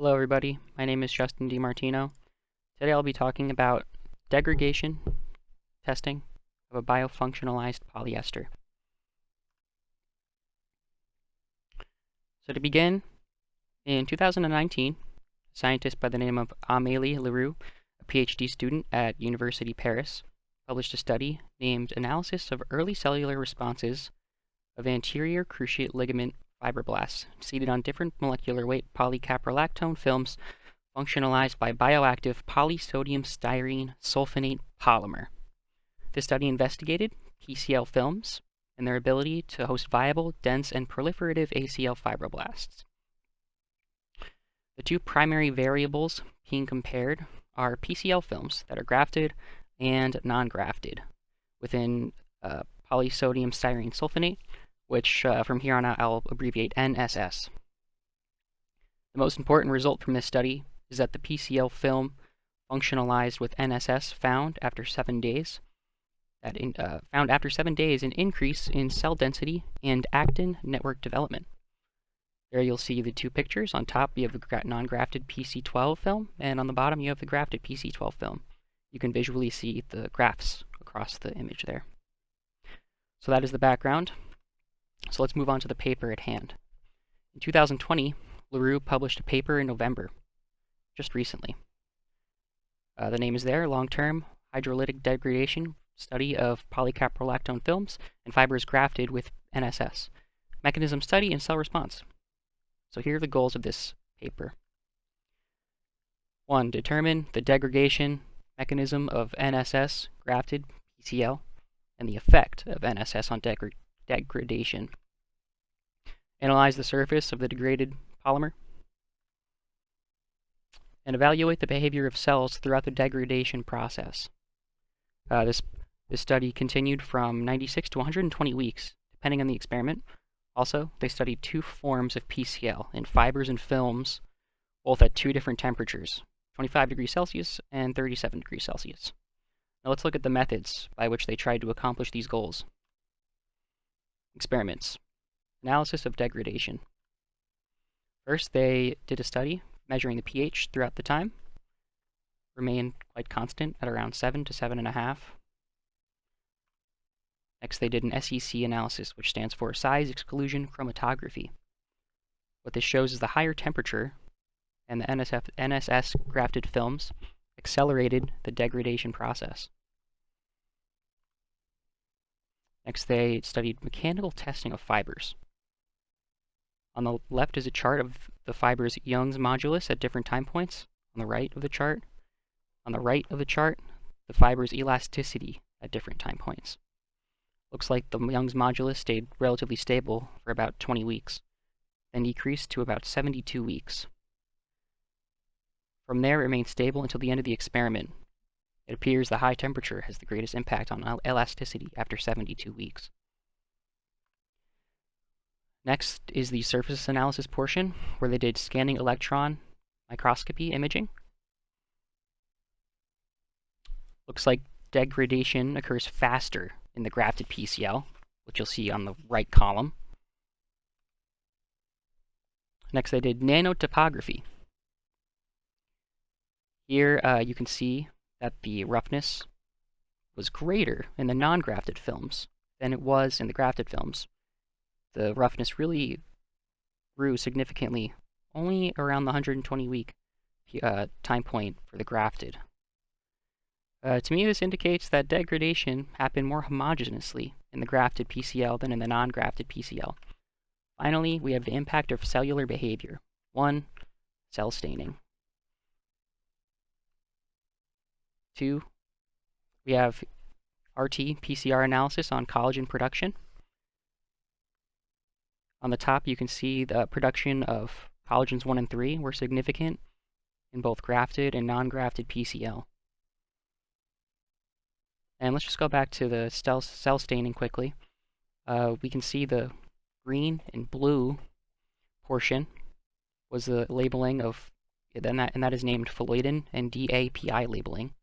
Hello everybody, my name is Justin DiMartino. Today I'll be talking about degradation testing of a biofunctionalized polyester. So to begin, in 2019, a scientist by the name of Amélie Leroux, a PhD student at University Paris, published a study named Analysis of Early Cellular Responses of Anterior Cruciate Ligament Fibroblasts seated on different molecular weight polycaprolactone films functionalized by bioactive polysodium styrene sulfonate polymer. This study investigated PCL films and their ability to host viable, dense, and proliferative ACL fibroblasts. The two primary variables being compared are PCL films that are grafted and non-grafted within polysodium styrene sulfonate, which from here on out I'll abbreviate NSS. The most important result from this study is that the PCL film functionalized with NSS found after 7 days. Found after 7 days an increase in cell density and actin network development. There you'll see the two pictures. On top you have the non-grafted PC12 film, and on the bottom you have the grafted PC12 film. You can visually see the graphs across the image there. So that is the background. So let's move on to the paper at hand. In 2020, Leroux published a paper in November, just recently. The name is there, Long-Term Hydrolytic Degradation Study of Polycaprolactone Films and Fibers Grafted with NSS. Mechanism Study and Cell Response. So here are the goals of this paper. 1. Determine the degradation mechanism of NSS grafted PCL and the effect of NSS on degradation. Analyze the surface of the degraded polymer. And evaluate the behavior of cells throughout the degradation process. This study continued from 96 to 120 weeks, depending on the experiment. Also, they studied two forms of PCL in fibers and films, both at two different temperatures, 25 degrees Celsius and 37 degrees Celsius. Now let's look at the methods by which they tried to accomplish these goals. Experiments. Analysis of degradation. First, they did a study measuring the pH throughout the time. Remained quite constant at around 7 to 7.5. Next, they did an SEC analysis, which stands for size exclusion chromatography. What this shows is the higher temperature and the NSS grafted films accelerated the degradation process. Next, they studied mechanical testing of fibers. On the left is a chart of the fiber's Young's modulus at different time points. On the right of the chart, the fiber's elasticity at different time points. Looks like the Young's modulus stayed relatively stable for about 20 weeks, then decreased to about 72 weeks. From there, it remained stable until the end of the experiment. It appears the high temperature has the greatest impact on elasticity after 72 weeks. Next is the surface analysis portion, where they did scanning electron microscopy imaging. Looks like degradation occurs faster in the grafted PCL, which you'll see on the right column. Next, they did nanotopography. Here you can see that the roughness was greater in the non-grafted films than it was in the grafted films. The roughness really grew significantly only around the 120-week time point for the grafted. To me, this indicates that degradation happened more homogeneously in the grafted PCL than in the non-grafted PCL. Finally, we have the impact of cellular behavior. 1. Cell staining. 2. We have RT-PCR analysis on collagen production. On the top, you can see the production of collagens 1 and 3 were significant in both grafted and non-grafted PCL. And let's just go back to the cell staining quickly. We can see the green and blue portion was the labeling of, and that is named phalloidin and DAPI labeling.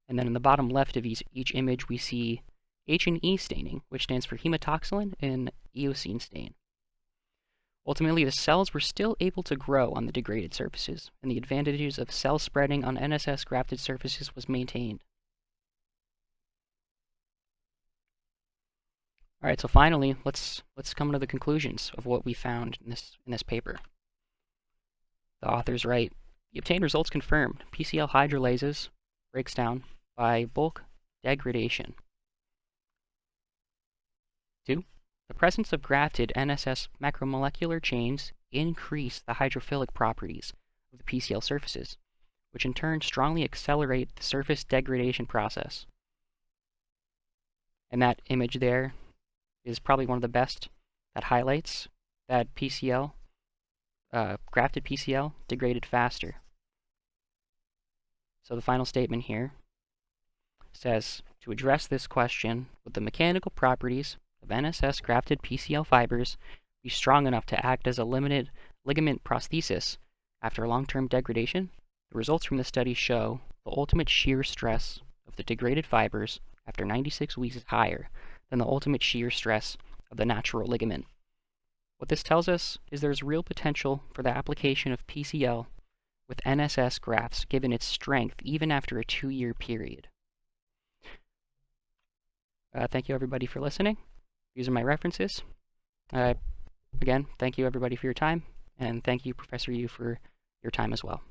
And then in the bottom left of each image, we see H&E staining, which stands for hematoxylin and eosine stain. Ultimately, the cells were still able to grow on the degraded surfaces, and the advantages of cell spreading on NSS grafted surfaces was maintained. All right, so finally, let's come to the conclusions of what we found in this paper. The authors write, the obtained results confirmed PCL hydrolases breaks down by bulk degradation. 2. The presence of grafted NSS macromolecular chains increase the hydrophilic properties of the PCL surfaces, which in turn strongly accelerate the surface degradation process. And that image there is probably one of the best that highlights that PCL, grafted PCL, degraded faster. So the final statement here says, to address this question, would the mechanical properties of NSS grafted PCL fibers be strong enough to act as a limited ligament prosthesis after long-term degradation? The results from this study show the ultimate shear stress of the degraded fibers after 96 weeks is higher than the ultimate shear stress of the natural ligament. What this tells us is there's real potential for the application of PCL with NSS grafts given its strength even after a 2-year period. Thank you everybody for listening. These are my references. Again, thank you everybody for your time, and thank you Professor Yu for your time as well.